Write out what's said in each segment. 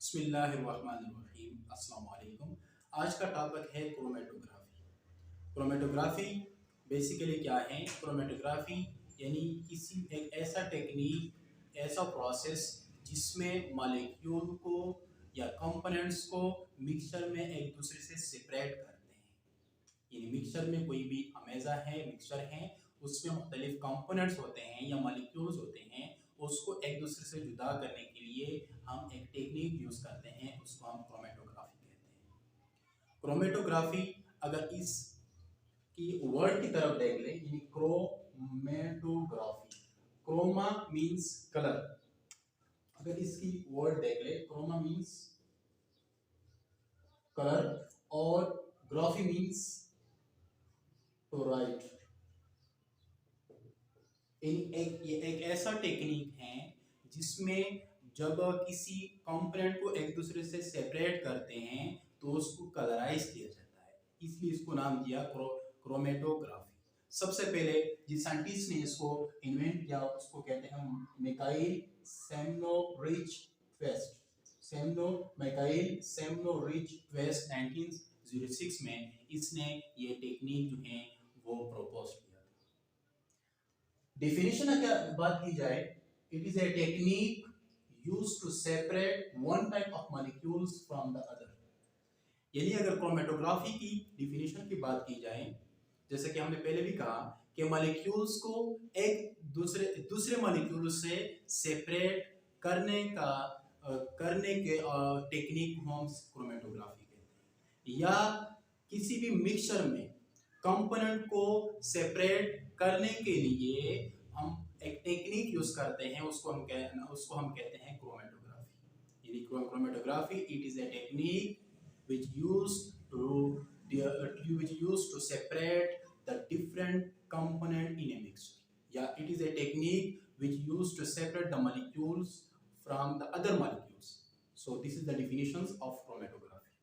बिस्मिल्लाहिर्रहमानिर्रहीम। अस्सलाम वालेकुम। आज का टॉपिक है क्रोमेटोग्राफी। क्रोमेटोग्राफी बेसिकली क्या है? क्रोमेटोग्राफी यानी किसी एक ऐसा टेक्निक, ऐसा प्रोसेस जिसमें मॉलिक्यूल को या कंपोनेंट्स को मिक्सचर में एक दूसरे से सेपरेट करते हैं। यानी मिक्सचर में कोई भी अमेज़ा है, मिक्सचर है, उसमें मुख्तलिफ कंपोनेंट्स होते हैं या मॉलिक्यूल्स होते हैं, उसको एक दूसरे से जुदा करने के लिए हम एक टेक्निक यूज़ करते हैं, उसको हम क्रोमेटोग्राफी कहते हैं। क्रोमेटोग्राफी अगर इस की वर्ड की तरफ देख ले, यानी क्रोमेटोग्राफी, क्रोमा मींस कलर। अगर इसकी वर्ड देख ले, क्रोमा मींस कलर और ग्राफी मींस टू राइट। ये एक ऐसा टेक्निक है जिसमें जब किसी कंपोनेंट को एक दूसरे से सेपरेट करते हैं तो उसको कलराइज किया जाता है, इसलिए इसको नाम दिया क्रोमेटोग्राफी। सबसे पहले जिस साइंटिस्ट ने इसको इन्वेंट किया उसको कहते हैं मिकाइल सेमनोरिच वेस्ट 1906 में इसने ये टेक्निक जो है वो प्रपोज किया। डेफिनेशन अगर बात की जाए, it is a technique used to separate one type of molecules from the other. यानी अगर क्रोमेटोग्राफी की डेफिनेशन की बात की जाए, जैसे कि हमने पहले भी कहा कि मॉलिक्यूल्स को एक दूसरे मॉलिक्यूल से सेपरेट करने के टेक्निक को हम क्रोमेटोग्राफी कहते हैं। या किसी भी मिक्सचर में कंपोनेंट को सेपरेट करने के लिए हम एक टेक्निक यूज करते हैं, उसको हम कहते हैं क्रोमेटोग्राफी। यानी chromatography it is a technique which used to separate the different component in a mixture. Yeah, it is a technique which used to separate the molecules from the other molecules. So this is the definitions of chromatography.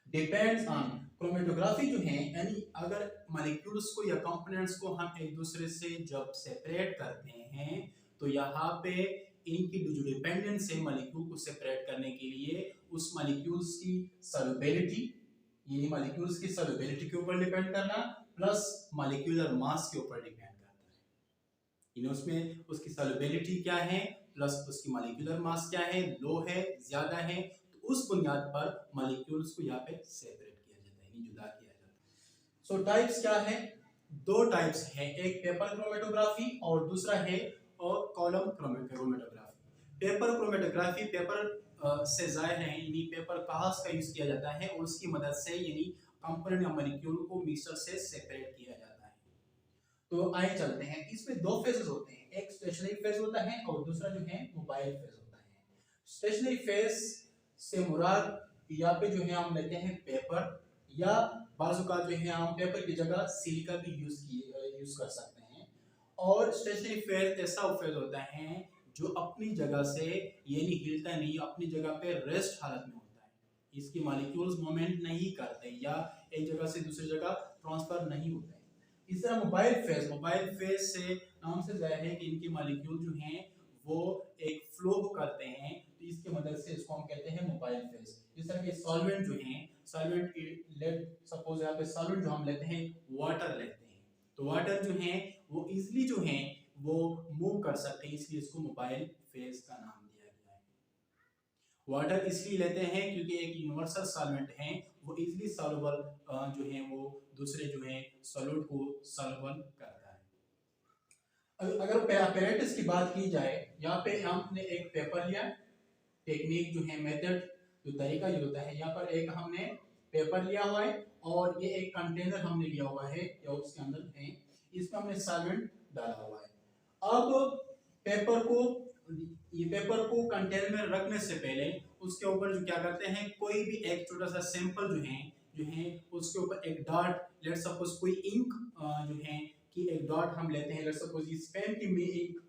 Depends on chromatography जो है, यानी अगर molecules को या components को हम एक दूसरे से जब सेपरेट करते हैं तो यहाँ पे इनकी जो डिपेंडेंस है मॉलिक्यूल को सेपरेट करने के लिए उस मॉलिक्यूल्स की सॉल्युबिलिटी, यानी मॉलिक्यूल्स की सॉल्युबिलिटी के ऊपर डिपेंड करना, प्लस मॉलिक्यूलर मास के ऊपर डिपेंड करता है। यानी उसमें उसकी सॉल्युबिलिटी क्या है प्लस उसकी मॉलिक्यूलर मास क्या है, लो है, ज्यादा है, तो उस बुनियाद पर मॉलिक्यूल्स को यहाँ पे सेपरेट किया जाता है, यानी जुदा किया जाता है। सो टाइप्स क्या है? दो टाइप्स है, एक पेपर क्रोमेटोग्राफी और दूसरा है column chromatography. Paper chromatography paper से जाहिर है, यानी पेपर कागज का यूज किया जाता है और उसकी मदद से यानी कंपोनेंट या मॉलिक्यूल को मिक्सचर से सेपरेट किया जाता है। तो आइए चलते हैं, इसमें दो फेजेस होते हैं, एक स्टेशनरी फेज होता है और दूसरा जो है मोबाइल फेज होता है। स्टेशनरी फेज से मुराद यहाँ पे जो है हम लेते हैं पेपर, या बाजू का जो है हम पेपर की जगह सिलिका भी यूज कर सकते हैं। और स्टेशनरी फेज ऐसा फेज होता है जो अपनी जगह से यानी हिलता नहीं, अपनी जगह पे रेस्ट हालत में होता है, इसकी मॉलिक्यूल्स मूवमेंट नहीं करते या एक जगह से दूसरी जगह ट्रांसफर नहीं होते हैं। इस तरह मोबाइल फेज से नाम से जाहिर है कि इनके मॉलिक्यूल जो हैं वो एक फ्लो करते हैं, तो इसकी मदद से इसको हम कहते हैं मोबाइल फेज। जिस तरह के सॉल्वेंट जो हैं, सॉल्वेंट लेट सपोज यहाँ पे सॉल्वेंट जो हम लेते हैं वाटर लेते हैं, तो वाटर जो है वो इजिली जो है वो मूव कर सकते हैं, इसलिए इसको मोबाइल फेज का नाम दिया गया है। वाटर इसलिए लेते हैं क्योंकि एक यूनिवर्सल सॉल्वेंट है, वो इजिली सॉल्युबल जो है वो दूसरे जो है सॉल्यूट को सॉल्युबल करता है। अगर अपैरेटस की बात की जाए, यहाँ पे हमने एक पेपर लिया, टेक्निक जो है मेथड जो तरीका ये होता है, यहाँ पर एक हमने पेपर लिया हुआ है और ये एक कंटेनर हमने लिया हुआ है या उसके अंदर है, इसमें हमने सॉल्वेंट डाला हुआ है। अब पेपर को कंटेनर में रखने से पहले उसके ऊपर जो क्या करते हैं, कोई भी एक छोटा सा सैंपल जो है उसके ऊपर एक डॉट, लेट सपोज कोई इंक जो है कि एक डॉट हम लेते हैं, लेट सपोज इस पेन की मैं इंक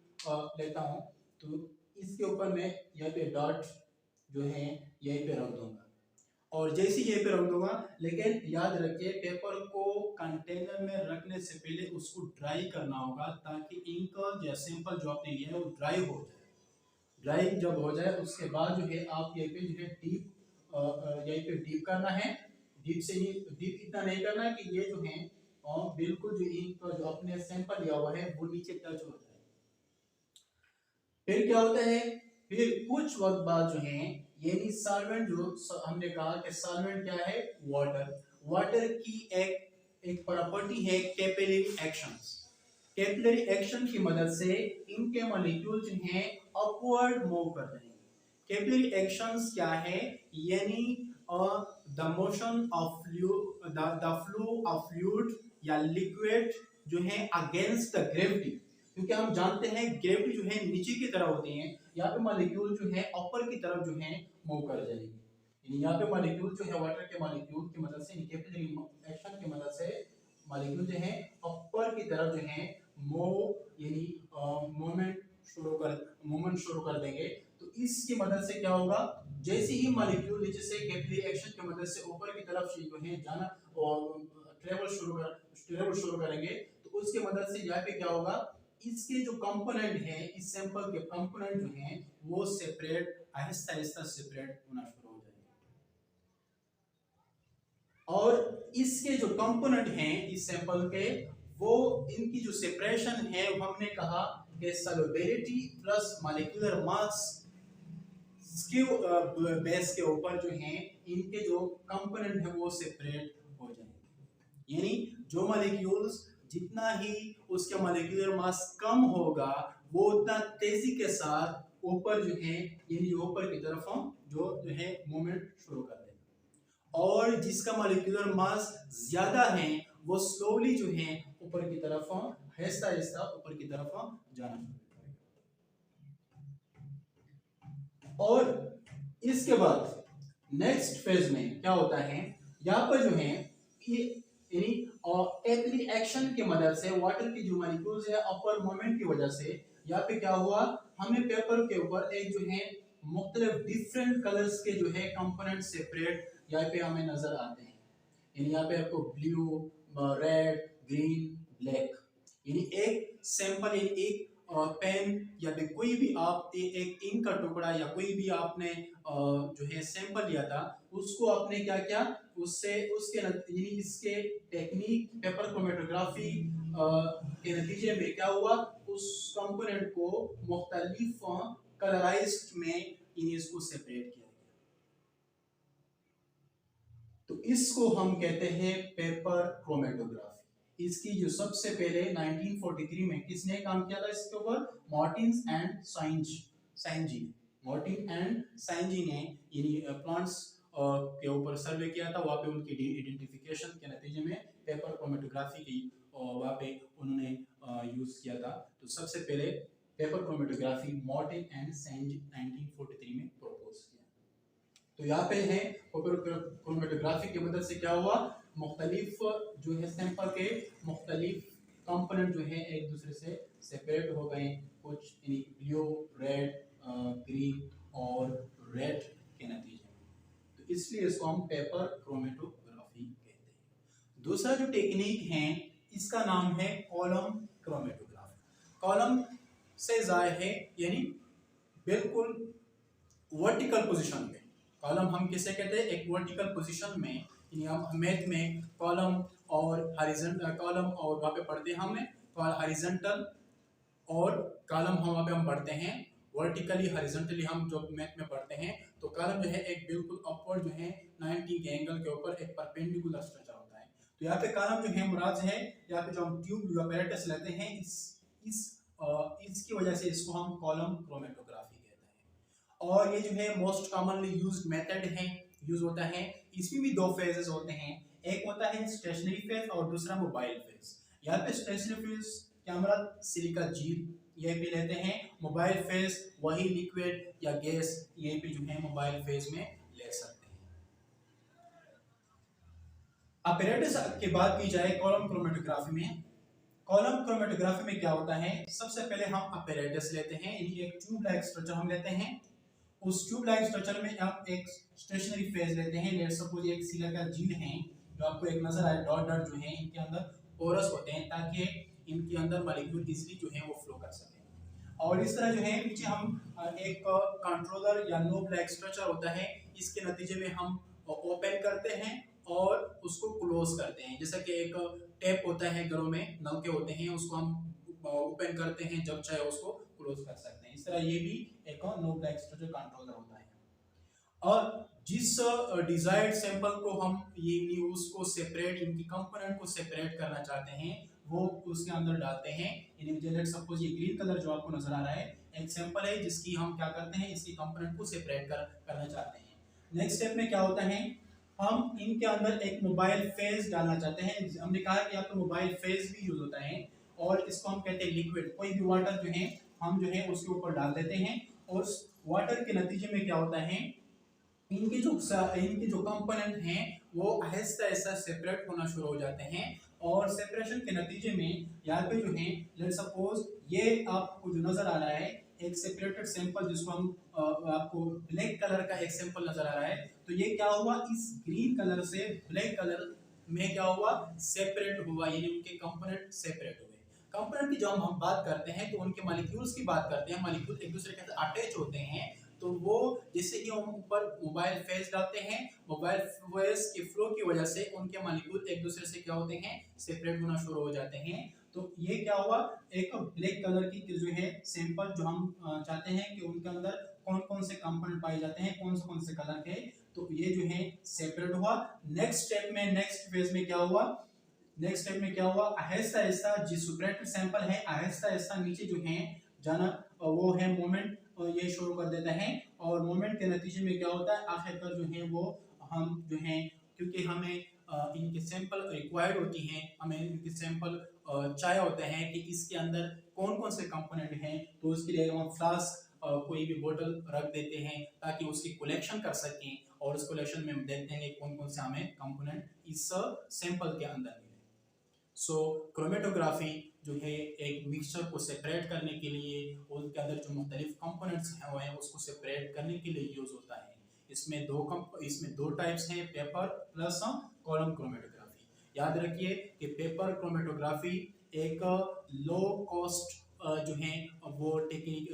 लेता हूं, तो इसके ऊपर मैं यहाँ पे डॉट जो है यहीं पे रख दूंगा और जैसे यहीं पे रख दूंगा, लेकिन याद रखिए पेपर को कंटेनर में रखने से पहले उसको ड्राई करना होगा ताकि इंक या सैंपल जो आपने लिया है वो ड्राई हो जाए। ड्राइंग जब हो जाए उसके बाद जो है आप ये पे जो है डीप, यहीं पे डीप करना है। डीप से ही, डीप इतना नहीं करना है कि ये जो है बिल्कुल जो इंक का जो अपने सैंपल लिया हुआ है वो नीचे टच हो जाए। फिर क्या होता है, फिर कुछ वक्त बाद जो है यानी सॉल्वेंट, जो हमने कहा कि सॉल्वेंट क्या है, वाटर। वाटर की एक प्रॉपर्टी है कैपिलरी एक्शंस। कैपिलरी एक्शन की मदद से इनके मॉलिक्यूल जो हैं अपवर्ड मूव कर रहे हैं। कैपिलरी एक्शंस क्या है, यानी the motion of the flow of fluid या लिक्विड जो है अगेंस्ट द ग्रेविटी, क्योंकि हम जानते हैं ग्रेविटी जो है नीचे की तरफ होती है, यहाँ पे मॉलिक्यूल जो है ऊपर की तरफ जो है मूव कर जाएगी। यहाँ पे मॉलिक्यूल जो है वाटर के मॉलिक्यूल की मदद से, कैपिलरी एक्शन की मदद से मॉलिक्यूल जो है ऊपर की तरफ जो है मूव यानी मूवमेंट शुरू कर देंगे। तो इसकी मदद से क्या होगा, जैसे ही मॉलिक्यूल नीचे से कैपिलरी एक्शन की मदद से ऊपर की तरफ जो है जाना और ट्रेवल शुरू करेंगे, तो उसकी मदद से यहाँ पे क्या होगा, इसके जो कंपोनेंट है, इस सैंपल के कंपोनेंट जो हैं वो सेपरेट, आहिस्ता आहिस्ता सेपरेट होना शुरू हो जाएंगे। और इसके जो कंपोनेंट हैं इस सैंपल के, वो इनकी जो सेपरेशन है वो हमने कहा कि सॉल्युबिलिटी प्लस मॉलिक्यूलर मास के बेस के ऊपर जो हैं इनके जो कंपोनेंट है वो सेपरेट हो जाएंगे। यानी जो मॉलिक्यूल्स जितना ही उसके मॉलिक्यूलर मास कम होगा वो उतना तेजी के साथ ऊपर जो है यानी ऊपर की तरफ जो है मूवमेंट शुरू कर देगा, और जिसका मॉलिक्यूलर मास ज्यादा है वो स्लोली जो है ऊपर की तरफ आहिस्ता आहिस्ता ऊपर की तरफ जाना शुरू करेगा। और इसके बाद नेक्स्ट फेज में क्या होता है, यहाँ पर जो है ये यानी कैपिलरी एक्शन की मदद से वाटर की जो मॉलिक्यूल्स है अपर मोमेंट की वजह से यहाँ पे क्या हुआ, हमें पेपर के ऊपर एक जो है मुख्तलिफ डिफरेंट कलर्स के जो है कंपोनेंट सेपरेट यहाँ पे हमें नजर आते हैं। यानी यहाँ पे आपको ब्लू, रेड, ग्रीन, ब्लैक, यानी एक सैंपल, एक पेन या फिर कोई भी आप एक इंक का टुकड़ा या कोई भी आपने जो है सैंपल लिया था, उसको आपने क्या किया, उससे उसके यानी इसके टेक्निक पेपर क्रोमेटोग्राफी के नतीजे में क्या हुआ, उस कंपोनेंट को मुख्तलिफ कलराइज्ड में इसको सेपरेट किया। तो इसको हम कहते हैं पेपर क्रोमेटोग्राफी। इसकी जो सबसे पहले 1943 में किसने काम किया था इसके ऊपर, मार्टिन एंड साइंजी। मार्टिन एंड साइंजी ने यानी प्लांट्स के ऊपर सर्वे किया था, वहाँ पे उनकी आइडेंटिफिकेशन के नतीजे में पेपर क्रोमेटोग्राफी की वहाँ पे उन्होंने यूज किया था। तो सबसे पहले पेपर क्रोमेटोग्राफी मार्टिन एंड साइंजी 1943 में प्रपोज किया। तो यहाँ पे है पेपर क्रोमेटोग्राफी की मदद से क्या हुआ, मुख्तलिफ जो है सैंपल के मुख्तलिफ कंपोनेंट जो है एक दूसरे से सेपरेट हो गए, कुछ ब्लू, रेड, ग्रीन और रेड के नतीजे में। तो इसलिए इसको हम पेपर क्रोमेटोग्राफी कहते हैं। दूसरा जो टेक्निक है इसका नाम है कॉलम क्रोमेटोग्राफी। कॉलम से जाहिर है यानी बिल्कुल वर्टिकल पोजीशन में। कॉलम हम किसे कहते हैं, एक वर्टिकल पोजीशन में, यानी हम मैथ में कॉलम और हॉरिजॉन्टल, कॉलम और वहाँ पे पढ़ते हैं हमने हॉरिजॉन्टल और कॉलम हम वहाँ पे हम पढ़ते हैं वर्टिकली, हॉरिजॉन्टली हम जो मैथ में पढ़ते हैं। तो कॉलम जो है एक बिल्कुल अपवर्ड जो है 90 के एंगल के ऊपर एक परपेंडिकुलर स्ट्रक्चर होता है। तो यहाँ पे कॉलम जो है मुराद है, यहाँ पे जो हम ट्यूब या apparatus लेते हैं इसकी वजह से इसको हम कॉलम क्रोमेटोग्राफी कहते हैं। और ये जो है मोस्ट कॉमनली यूज्ड मेथड है, यूज होता है। इसमें भी दो फेजेस होते हैं, एक होता है स्टेशनरी फेज और दूसरा मोबाइल फेज। यहाँ पे stationary phase camera silica gel ये भी लेते हैं, मोबाइल फेज वही लिक्विड या गैस ये भी जो है मोबाइल फेज में ले सकते हैं। अपैरेटस की बात की जाए कॉलम क्रोमेटोग्राफी में, कॉलम क्रोमेटोग्राफी में क्या होता है, सबसे पहले हम अपैरेटस लेते हैं, यानी एक ट्यूब लाइक स्ट्रक्चर हम लेते हैं। उस ट्यूब लाइक स्ट्रक्चर में हम एक स्टेशनरी फेज लेते हैं। लेट्स सपोज एक सिलिका जेल है जो आपको एक नजर आए, डॉट डॉट जो है इनके अंदर पोरस होते हैं ताकि इनके अंदर मॉलिक्यूल इजीली जो है वो फ्लो कर सके। और इस तरह जो है नीचे हम एक कंट्रोलर या नो ब्लैक स्ट्रक्चर होता है, इसके नतीजे में हम ओपन करते हैं और उसको क्लोज करते हैं। जैसा कि एक टैप होता है, घरों में नल के होते हैं, उसको हम ओपन करते हैं, जब चाहे उसको क्लोज कर सकते हैं। इस तरह ये भी एक नो ब्लैक स्ट्रक्चर कंट्रोलर होता है। और जिस डिजायर्ड सैंपल को हम ये न्यूज को सेपरेट, इनकी कंपोनेंट को सेपरेट करना चाहते हैं, वो उसके अंदर डालते हैं। लेट सपोज ये ग्रीन कलर जो आपको नजर आ रहा है एक सैंपल है जिसकी हम क्या करते हैं, इसकी कंपोनेंट को सेपरेट करना चाहते हैं। नेक्स्ट स्टेप में क्या होता है, हम इनके अंदर एक मोबाइल फेज डालना चाहते हैं। हमने कहा कि आपका मोबाइल फेज भी यूज होता है, और इसको हम कहते हैं लिक्विड। कोई भी वाटर जो है हम जो है उसके ऊपर डाल देते हैं, और वाटर के नतीजे में क्या होता है, इनके जो कंपोनेंट हैं वो आहिस्ता आहिस्ता सेपरेट होना शुरू हो जाते हैं। और सेपरेशन के नतीजे में यहाँ पे जो है लेट्स सपोज ये आपको जो नजर आ रहा है एक सेपरेटेड सैंपल, जिसको हम आपको ब्लैक कलर का एक सैंपल नजर आ रहा है, तो ये क्या हुआ, इस ग्रीन कलर से ब्लैक कलर में क्या हुआ, सेपरेट हुआ, यानी उनके कंपोनेंट सेपरेट हुए। कंपोनेंट की जब हम बात करते हैं तो उनके मॉलिक्यूल्स की बात करते हैं, मॉलिक्यूल एक दूसरे के साथ अटैच होते हैं। तो वो जैसे ही हम ऊपर मोबाइल फेज डालते हैं, मोबाइल फेज के फ्लो की वजह से उनके मॉलिक्यूल एक दूसरे से क्या होते हैं, सेपरेट होना शुरू हो जाते हैं। तो ये क्या हुआ, एक ब्लैक कलर की जो है सैंपल जो हम चाहते हैं कि उनके अंदर कौन कौन से कंपोनेंट पाए जाते हैं, कौन से कलर के, तो ये जो है सेपरेट हुआ। नेक्स्ट स्टेप में, नेक्स्ट फेज में क्या हुआ, नेक्स्ट स्टेप में क्या हुआ, आहिस्ता आहिस्ता जिस सेपरेटेड सैंपल है आहिस्ता आहिस्ता नीचे जो है जाना, वो है मोमेंट ये शुरू कर देता है। और मोमेंट के नतीजे में क्या होता है, आखिरकार जो है वो हम जो है, क्योंकि हमें इनके सैंपल रिक्वायर्ड होती हैं, हमें इनके सैंपल चाहिए होते हैं कि इसके अंदर कौन कौन से कंपोनेंट हैं, तो उसके लिए हम फ्लास्क कोई भी बोतल रख देते हैं ताकि उसकी कलेक्शन कर सकें, और उस कलेक्शन में हम देखते हैं कौन कौन से हमें कंपोनेंट इस सैंपल के अंदर मिले। सो क्रोमेटोग्राफी जो है एक मिक्सचर को सेपरेट करने के लिए, उनके अंदर जो मुख्तलिफ कंपोनेंट्स हैं उसको सेपरेट करने के लिए यूज होता है। इसमें दो टाइप्स हैं, पेपर प्लस कॉलम क्रोमेटोग्राफी। याद रखिए कि पेपर क्रोमेटोग्राफी एक लो कॉस्ट जो है वो टेक्निक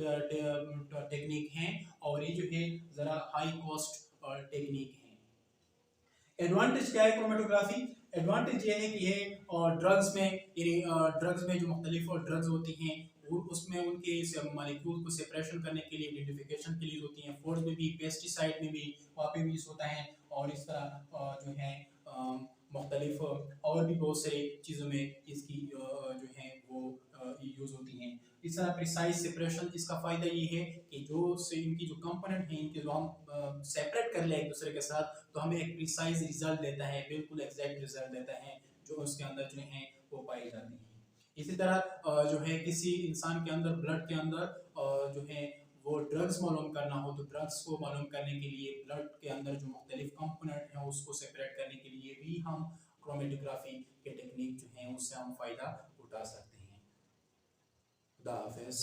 है, और ये जो है ज़रा हाई कॉस्ट टेक्निक है। एडवांटेज क्या है क्रोमेटोग्राफी, एडवांटेज ये है कि ये ड्रग्स में जो मुख्तलिफ ड्रग्स होती हैं उसमें उनके मॉलिक्यूल को सेपरेशन करने के लिए, आइडेंटिफिकेशन के लिए होती हैं। फूड्स में भी, पेस्टिसाइड में भी, वहाँ पे भी यूज होता है, और इस तरह जो है मुख्तलिफ और भी बहुत सारी चीज़ों में इसकी जो है वो यूज होती हैं। इस तरह प्रिसाइज सेपरेशन, इसका फ़ायदा ये है कि इनकी जो कंपोनेंट हैं, इनके जो हम सेपरेट कर ले एक दूसरे के साथ, तो हमें एक प्रिसाइज रिजल्ट देता है, बिल्कुल एग्जैक्ट रिजल्ट देता है जो उसके अंदर जो है वो पाई जाती है। इसी तरह जो है किसी इंसान के अंदर, ब्लड के अंदर जो है वो ड्रग्स मालूम करना हो, तो ड्रग्स को मालूम करने के लिए ब्लड के अंदर जो मुख्तलिफ कंपोनेंट हैं उसको सेपरेट करने के लिए भी हम क्रोमेटोग्राफी के टेक्निक जो है उससे हम फ़ायदा उठा सकते हैं। खुदा हाफिज़।